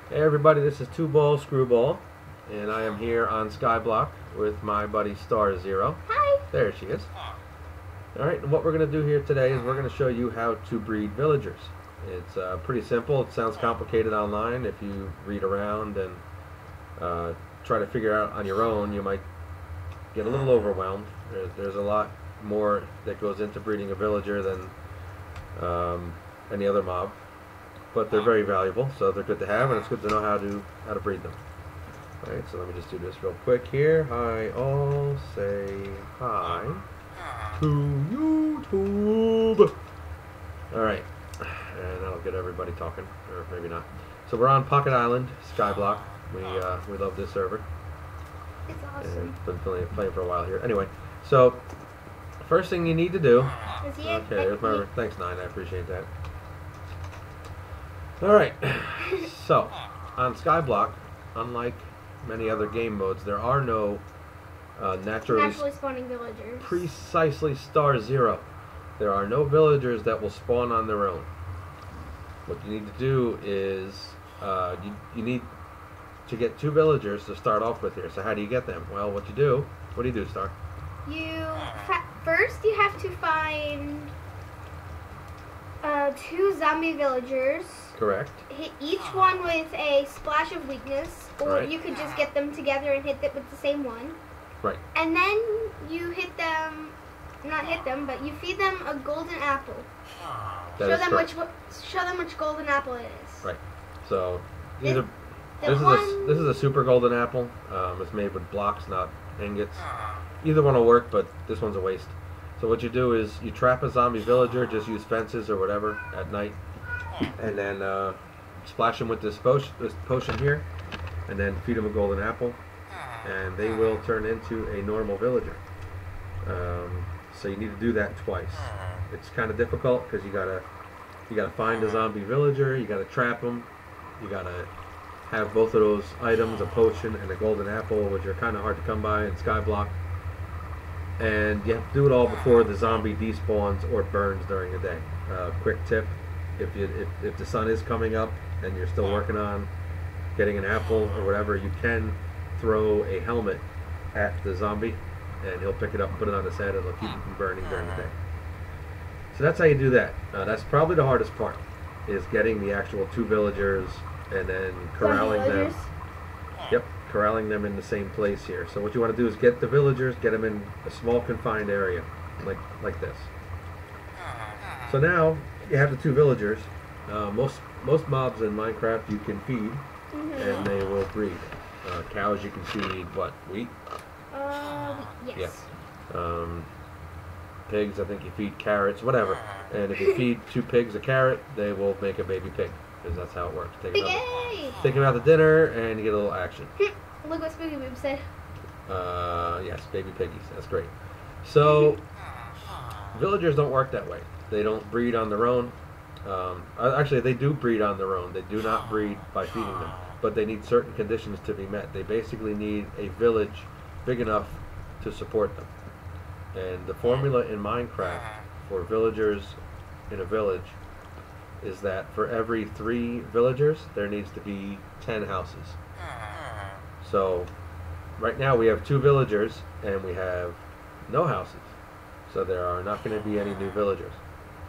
Hey everybody, this is Two Ball Screwball, and I am here on Skyblock with my buddy Star Zero. Hi! There she is. Alright, and what we're going to do here today is we're going to show you how to breed villagers. It's pretty simple. It sounds complicated online. If you read around and try to figure out on your own, you might get a little overwhelmed. There's a lot more that goes into breeding a villager than any other mob. But they're very valuable, so they're good to have, and it's good to know how to breed them. Alright, so let me just do this real quick here. Hi all, say hi to YouTube. Alright, and that'll get everybody talking, or maybe not. So we're on Pocket Island, Skyblock. We love this server. It's awesome. And been playing for a while here. Anyway, so first thing you need to do. Okay, there's my thanks 9. I appreciate that. Alright, so on Skyblock, unlike many other game modes, there are no naturally spawning villagers. Precisely Star Zero. There are no villagers that will spawn on their own. What you need to do is you need to get 2 villagers to start off with here. So how do you get them? Well, what do, Star? First you have to find 2 zombie villagers. Correct. Hit each one with a splash of weakness, or right. You could just get them together and hit them with the same one. Right. And then you but you feed them a golden apple. Show them which golden apple it is. Right. So this is a super golden apple. It's made with blocks, not ingots. Either one will work, but this one's a waste. So what you do is you trap a zombie villager, just use fences or whatever at night, and then splash them with this potion here, and then feed them a golden apple, and they will turn into a normal villager. So you need to do that twice. It's kind of difficult because you gotta find a zombie villager, you gotta trap them, you gotta have both of those items, a potion and a golden apple, which are kind of hard to come by in Skyblock. And you have to do it all before the zombie despawns or burns during the day. Quick tip: if the sun is coming up and you're still working on getting an apple or whatever, you can throw a helmet at the zombie, and he'll pick it up and put it on his head, and it'll keep him from burning during the day. So that's how you do that. That's probably the hardest part, is getting the actual 2 villagers and then corralling them. Yep. Corralling them in the same place here. So what you want to do is get the villagers, get them in a small confined area, like this. So now you have the 2 villagers. Most mobs in Minecraft you can feed, and they will breed. Cows you can feed what? Wheat? Yes. Yeah. Pigs, I think you feed carrots, whatever. And if you feed 2 pigs a carrot, they will make a baby pig, because that's how it works. Take them out to dinner, and you get a little action. Look what Spooky Boob said. Yes, baby piggies. That's great. So, villagers don't work that way. They don't breed on their own. Actually, they do breed on their own. They do not breed by feeding them. But they need certain conditions to be met. They basically need a village big enough to support them. And the formula in Minecraft for villagers in a village is that for every 3 villagers, there needs to be 10 houses. So, right now we have 2 villagers, and we have no houses. So there are not going to be any new villagers.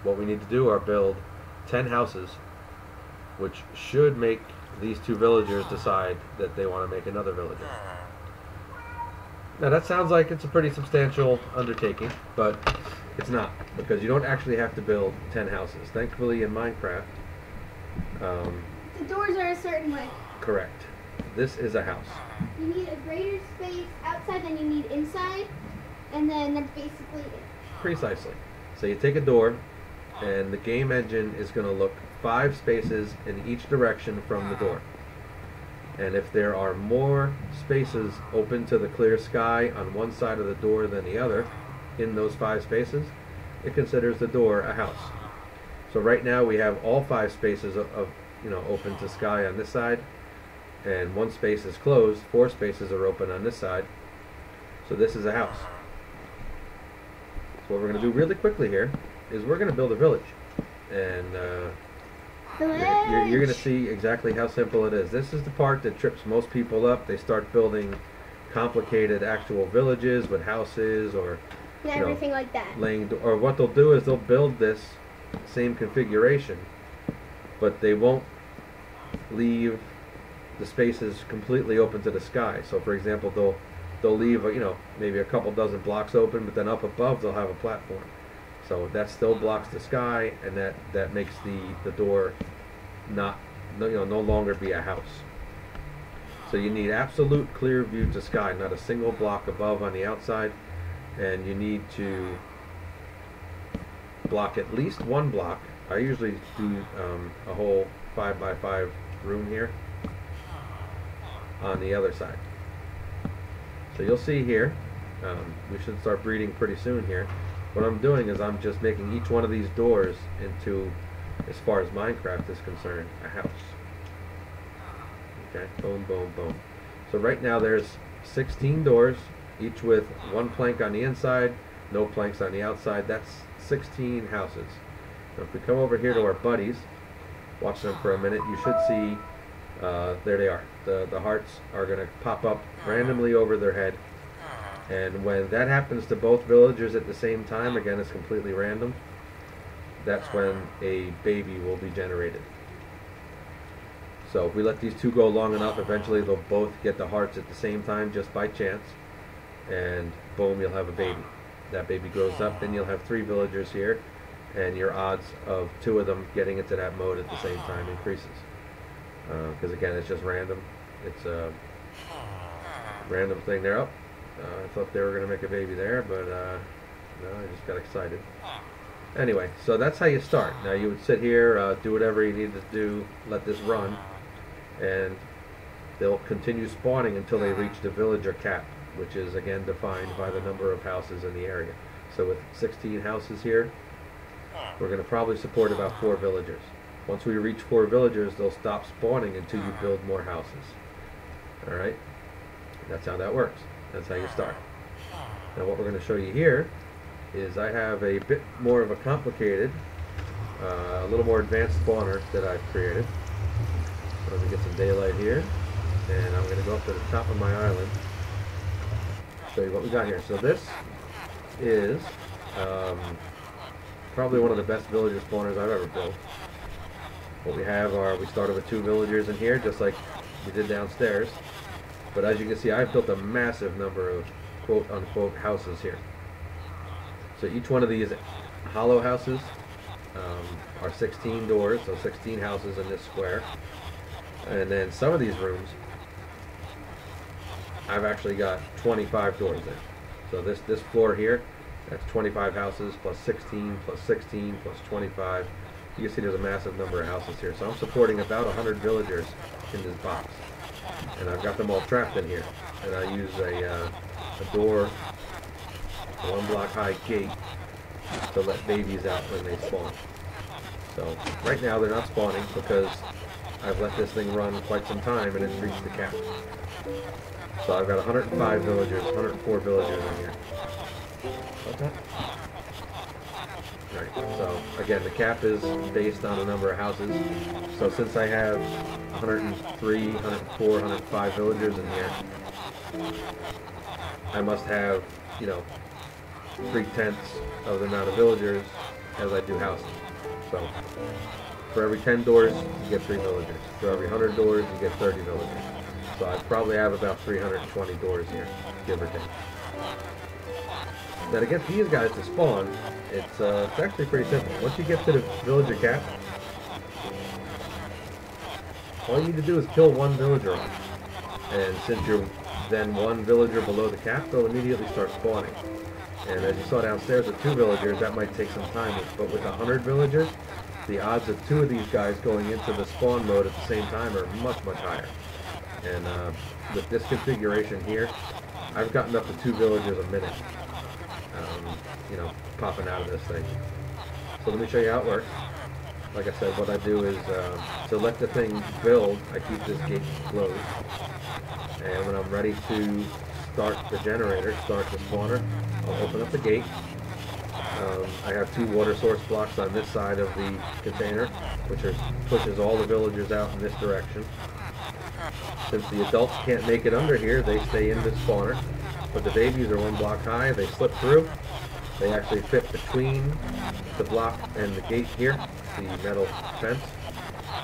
What we need to do are build 10 houses, which should make these 2 villagers decide that they want to make another villager. Now that sounds like it's a pretty substantial undertaking, but it's not, because you don't actually have to build 10 houses. Thankfully in Minecraft, the doors are a certain way. Correct. This is a house. You need a greater space outside than you need inside, and then that's basically it. Precisely. So you take a door, and the game engine is going to look 5 spaces in each direction from the door. And if there are more spaces open to the clear sky on one side of the door than the other, in those 5 spaces, it considers the door a house. So right now we have all 5 spaces of open to sky on this side, and 1 space is closed. 4 spaces are open on this side. So this is a house. So what we're going to do really quickly here is we're going to build a village. And You're going to see exactly how simple it is. This is the part that trips most people up. They start building complicated actual villages with houses or everything like that. Or what they'll do is they'll build this same configuration, but they won't leave the spaces completely open to the sky. So, for example, they'll leave maybe a couple dozen blocks open, but then up above they'll have a platform. So that still blocks the sky, and that makes the door no longer be a house. So you need absolute clear view to sky, not a single block above on the outside, and you need to block at least one block. I usually do a whole 5x5 room here on the other side. So you'll see here, we should start breeding pretty soon here. What I'm doing is I'm just making each one of these doors into, as far as Minecraft is concerned, a house. Okay, boom, boom, boom. So right now there's 16 doors, each with one plank on the inside, no planks on the outside. That's 16 houses. Now if we come over here to our buddies, watch them for a minute, you should see, there they are. The hearts are going to pop up randomly over their head. And when that happens to both villagers at the same time, again it's completely random, that's when a baby will be generated. So if we let these two go long enough, eventually they'll both get the hearts at the same time just by chance, and boom, you'll have a baby. That baby grows up, then you'll have 3 villagers here, and your odds of 2 of them getting into that mode at the same time increases. Because again, it's just random. It's a random thing there. Oh, I thought they were going to make a baby there, but no, I just got excited. Anyway, so that's how you start. Now you would sit here, do whatever you need to do, let this run, and they'll continue spawning until they reach the villager cap, which is again defined by the number of houses in the area. So with 16 houses here, we're going to probably support about 4 villagers. Once we reach 4 villagers, they'll stop spawning until you build more houses. Alright? That's how that works. That's how you start. Now what we're going to show you here is I have a bit more of a complicated, a little more advanced spawner that I've created. So let me get some daylight here, and I'm going to go up to the top of my island, show you what we got here. So this is probably one of the best villager spawners I've ever built. What we have are, we started with 2 villagers in here, just like we did downstairs. But as you can see, I've built a massive number of quote-unquote houses here. So each one of these hollow houses are 16 doors, so 16 houses in this square. And then some of these rooms, I've actually got 25 doors in. So this floor here, that's 25 houses plus 16 plus 16 plus 25. You can see there's a massive number of houses here. So I'm supporting about 100 villagers in this box. And I've got them all trapped in here. And I use a door, a 1-block high gate to let babies out when they spawn. So right now they're not spawning because I've let this thing run quite some time and it's reached the cap. So I've got 105 villagers, 104 villagers in here. Okay. Right, so again, the cap is based on the number of houses. So since I have 103, 104, 105 villagers in here, I must have, 3/10 of the amount of villagers as I do houses. So for every 10 doors, you get 3 villagers. For every 100 doors, you get 30 villagers. So I probably have about 320 doors here, give or take. Now to get these guys to spawn, it's actually pretty simple. Once you get to the villager cap, all you need to do is kill 1 villager off. And since you're then 1 villager below the cap, they'll immediately start spawning. And as you saw downstairs with 2 villagers, that might take some time. But with 100 villagers, the odds of 2 of these guys going into the spawn mode at the same time are much, much higher. And with this configuration here, I've gotten up to 2 villagers a minute, popping out of this thing. So let me show you how it works. Like I said, what I do is, to let the thing build, I keep this gate closed. And when I'm ready to start the generator, start the spawner, I'll open up the gate, I have 2 water source blocks on this side of the container, which pushes all the villagers out in this direction. Since the adults can't make it under here, they stay in this spawner. But the babies are 1 block high, they slip through. They actually fit between the block and the gate here, the metal fence.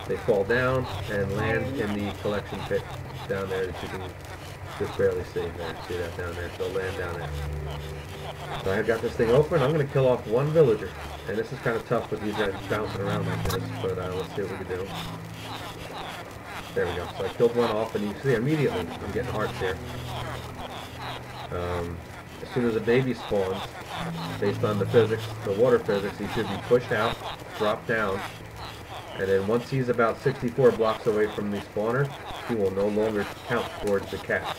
They fall down and land in the collection pit down there that you can just barely see there. See that down there? They'll land down there. So I've got this thing open. I'm going to kill off 1 villager. And this is kind of tough with these guys bouncing around like this, but let's see what we can do. There we go. So I killed 1 off, and you see immediately I'm getting hearts here. As soon as a baby spawns, based on the physics, the water physics, he should be pushed out, dropped down, and then once he's about 64 blocks away from the spawner, he will no longer count towards the cap.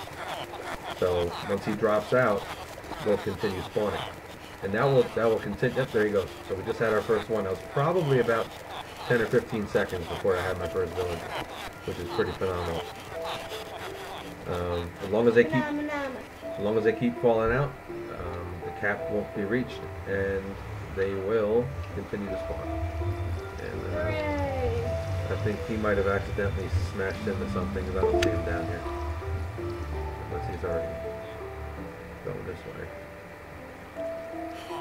So once he drops out, we'll continue spawning. And that will continue. Yep, there he goes. So we just had our first one. That was probably about 10 or 15 seconds before I had my first villager, which is pretty phenomenal. As long as they keep falling out, the cap won't be reached, and they will continue to spawn. And I think he might have accidentally smashed into something, because I don't see him down here. Unless he's already going this way.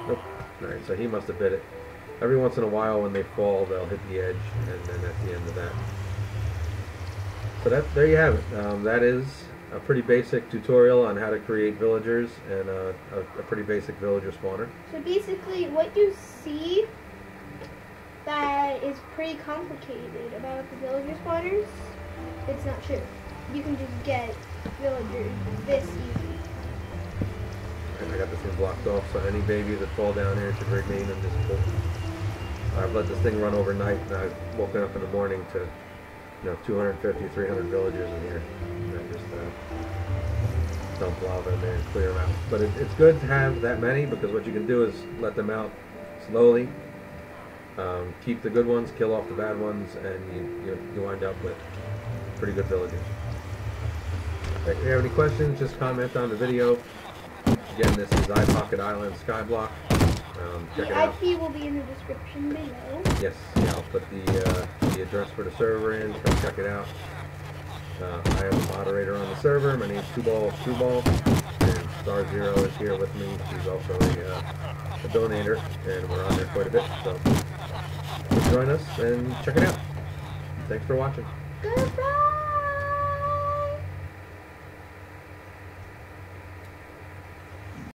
Nope. Alright, so he must have bit it. Every once in a while when they fall, they'll hit the edge, and then that's the end of that. So there you have it. That is a pretty basic tutorial on how to create villagers and a pretty basic villager spawner. So basically what you see that is pretty complicated about the villager spawners, it's not true. You can just get villagers this easy. And I got this thing blocked off, so any babies that fall down here should remain in this pool. I've let this thing run overnight, and I've woken up in the morning to 250, 300 villagers in here. And I just dump lava in there and clear them out. But it's good to have that many, because what you can do is let them out slowly, keep the good ones, kill off the bad ones, and you wind up with pretty good villagers. If you have any questions, just comment on the video. Again, this is Ipocket Island Skyblock. Check it out. The IP will be in the description below. Yes, yeah, I'll put the address for the server in. Come check it out. I am a moderator on the server. My name's Two-Ball, and Star Zero is here with me. She's also a donator, and we're on there quite a bit. So join us and check it out. Thanks for watching. Goodbye.